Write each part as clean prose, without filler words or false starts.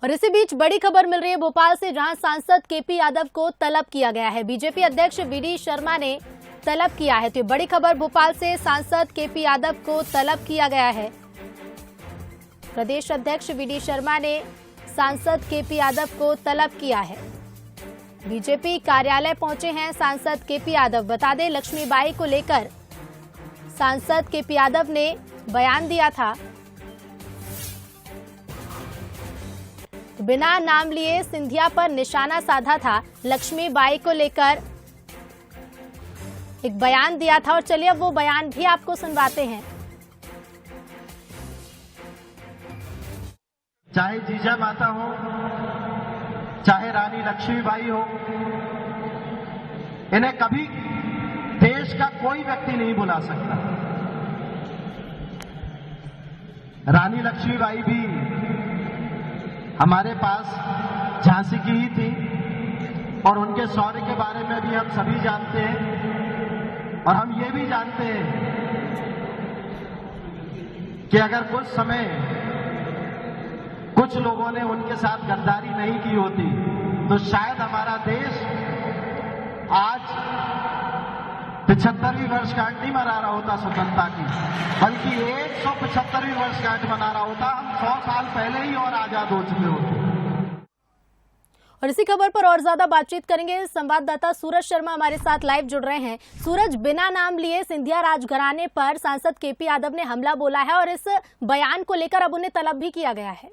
और इसी बीच बड़ी खबर मिल रही है भोपाल से, जहां सांसद केपी यादव को तलब किया गया है। बीजेपी अध्यक्ष वीडी शर्मा ने तलब किया है। तो बड़ी खबर भोपाल से, सांसद केपी यादव को तलब किया गया है। प्रदेश अध्यक्ष वीडी शर्मा ने सांसद केपी यादव को तलब किया है। बीजेपी कार्यालय पहुंचे हैं सांसद केपी यादव। बता दें, लक्ष्मीबाई को लेकर सांसद केपी यादव ने बयान दिया था। बिना नाम लिए सिंधिया पर निशाना साधा था। लक्ष्मीबाई को लेकर एक बयान दिया था और चलिए अब वो बयान भी आपको सुनवाते हैं। चाहे जीजा माता हो, चाहे रानी लक्ष्मीबाई हो, इन्हें कभी देश का कोई व्यक्ति नहीं बुला सकता। रानी लक्ष्मीबाई भी हमारे पास झांसी की ही थी और उनके शौर्य के बारे में भी हम सभी जानते हैं। और हम ये भी जानते हैं कि अगर कुछ समय कुछ लोगों ने उनके साथ गद्दारी नहीं की होती तो शायद हमारा देश आज 75वीं वर्षगांठ नहीं मना रहा होता स्वतंत्रता की, बल्कि 175वीं वर्षगांठ मना रहा होता। हम 100 साल पहले ही और आजाद हो चुके होते। और इसी खबर पर और ज्यादा बातचीत करेंगे। संवाददाता सूरज शर्मा हमारे साथ लाइव जुड़ रहे हैं। सूरज, बिना नाम लिए सिंधिया राजघराने पर सांसद केपी यादव ने हमला बोला है और इस बयान को लेकर अब उन्हें तलब भी किया गया है।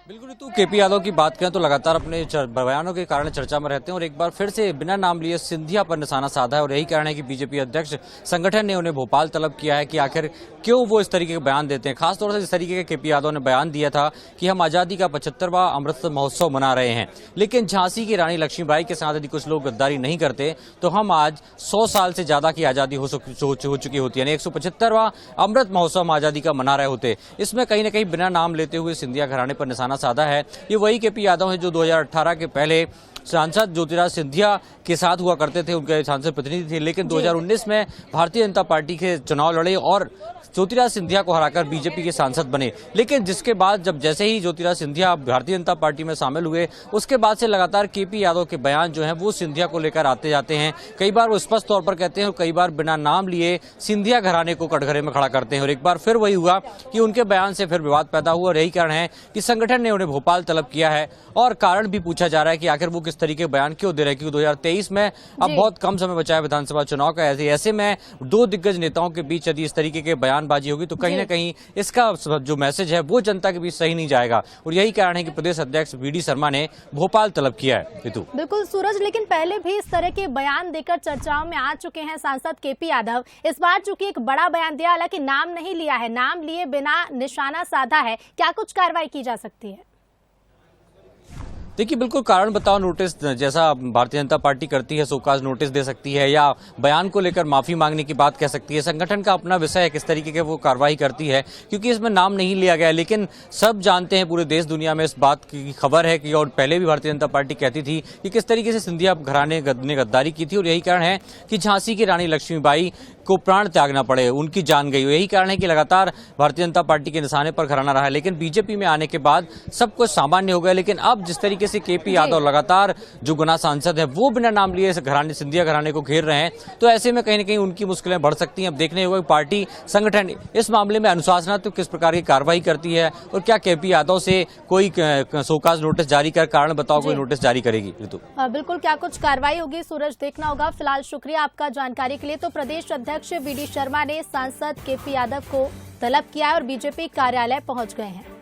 बिल्कुल, तो केपी यादव की बात करें तो लगातार अपने बयानों के कारण चर्चा में रहते हैं और एक बार फिर से बिना नाम लिए सिंधिया पर निशाना साधा है। और यही कारण है कि बीजेपी अध्यक्ष संगठन ने उन्हें भोपाल तलब किया है कि आखिर क्यों वो इस तरीके के बयान देते हैं। खासतौर से जिस तरीके के केपी यादव ने बयान दिया था कि हम आजादी का 75वां अमृत महोत्सव मना रहे हैं, लेकिन झांसी की रानी लक्ष्मीबाई के साथ यदि कुछ लोग गद्दारी नहीं करते तो हम आज 100 साल से ज्यादा की आजादी हो चुकी होती है, यानी 175वां अमृत महोत्सव हम आजादी का मना रहे होते। इसमें कहीं न कहीं बिना नाम लेते हुए सिंधिया घराने पर निशाना साधा है। ये वही केपी यादव है जो 2018 के पहले सांसद ज्योतिराज सिंधिया के साथ हुआ करते थे, उनके सांसद प्रतिनिधि थे, लेकिन 2019 में भारतीय जनता पार्टी के चुनाव लड़े और ज्योतिराज सिंधिया को हराकर बीजेपी के सांसद बने। लेकिन जिसके बाद जैसे ही ज्योतिराज सिंधिया भारतीय जनता पार्टी में शामिल हुए, उसके बाद से लगातार केपी यादव के बयान जो हैं वो सिंधिया को लेकर आते जाते हैं। कई बार वो स्पष्ट तौर पर कहते हैं और कई बार बिना नाम लिए सिंधिया घराने को कटघरे में खड़ा करते हैं। और एक बार फिर वही हुआ कि उनके बयान से फिर विवाद पैदा हुआ और यही कारण है कि संगठन ने उन्हें भोपाल तलब किया है। और कारण भी पूछा जा रहा है कि आखिर वो किस तरीके के बयान क्यों दे रहे हैं, क्योंकि 2023 में अब बहुत कम समय बचा है विधानसभा चुनाव का। ऐसे में दो दिग्गज नेताओं के बीच यदि इस तरीके के बयानबाजी होगी तो कहीं न कहीं इसका जो मैसेज है वो जनता के बीच सही नहीं जाएगा। और यही कारण है कि प्रदेश अध्यक्ष वीडी शर्मा ने भोपाल तलब किया है। ऋतु। बिल्कुल सूरज, लेकिन पहले भी इस तरह के बयान देकर चर्चाओं में आ चुके हैं सांसद केपी यादव। इस बार चूंकि एक बड़ा बयान दिया, हालांकि नाम नहीं लिया है, नाम लिए बिना निशाना साधा है, क्या कुछ कार्रवाई की जा सकती है? देखिए, बिल्कुल कारण बताओ नोटिस जैसा भारतीय जनता पार्टी करती है, शोकाज नोटिस दे सकती है या बयान को लेकर माफी मांगने की बात कह सकती है। संगठन का अपना विषय है किस तरीके के वो कार्रवाई करती है, क्योंकि इसमें नाम नहीं लिया गया। लेकिन सब जानते हैं, पूरे देश दुनिया में इस बात की खबर है कि और पहले भी भारतीय जनता पार्टी कहती थी कि किस तरीके से सिंधिया घराने ने गद्दारी की थी। और यही कारण है कि झांसी की रानी लक्ष्मीबाई को प्राण त्यागना पड़े, उनकी जान गई। यही कारण है कि लगातार भारतीय जनता पार्टी के निशाने पर घराना रहा है। लेकिन बीजेपी में आने के बाद सब कुछ सामान्य हो गया। लेकिन अब जिस तरीके से केपी यादव लगातार जो गुना सांसद है वो बिना नाम लिए घराने सिंधिया घराने को घेर रहे हैं, तो ऐसे में कहीं न कहीं उनकी मुश्किलें बढ़ सकती हैं। अब देखने होगा पार्टी संगठन इस मामले में अनुशासनात्मक किस प्रकार की कार्रवाई करती है और क्या केपी यादव से कोई शोकाज नोटिस जारी कर कारण बताओ कोई नोटिस जारी करेगी। ऋतु, बिल्कुल, क्या कुछ कार्रवाई होगी सूरज, देखना होगा। फिलहाल शुक्रिया आपका जानकारी के लिए। तो प्रदेश अध्यक्ष वीडी शर्मा ने सांसद केपी यादव को तलब किया और बीजेपी कार्यालय पहुंच गए हैं।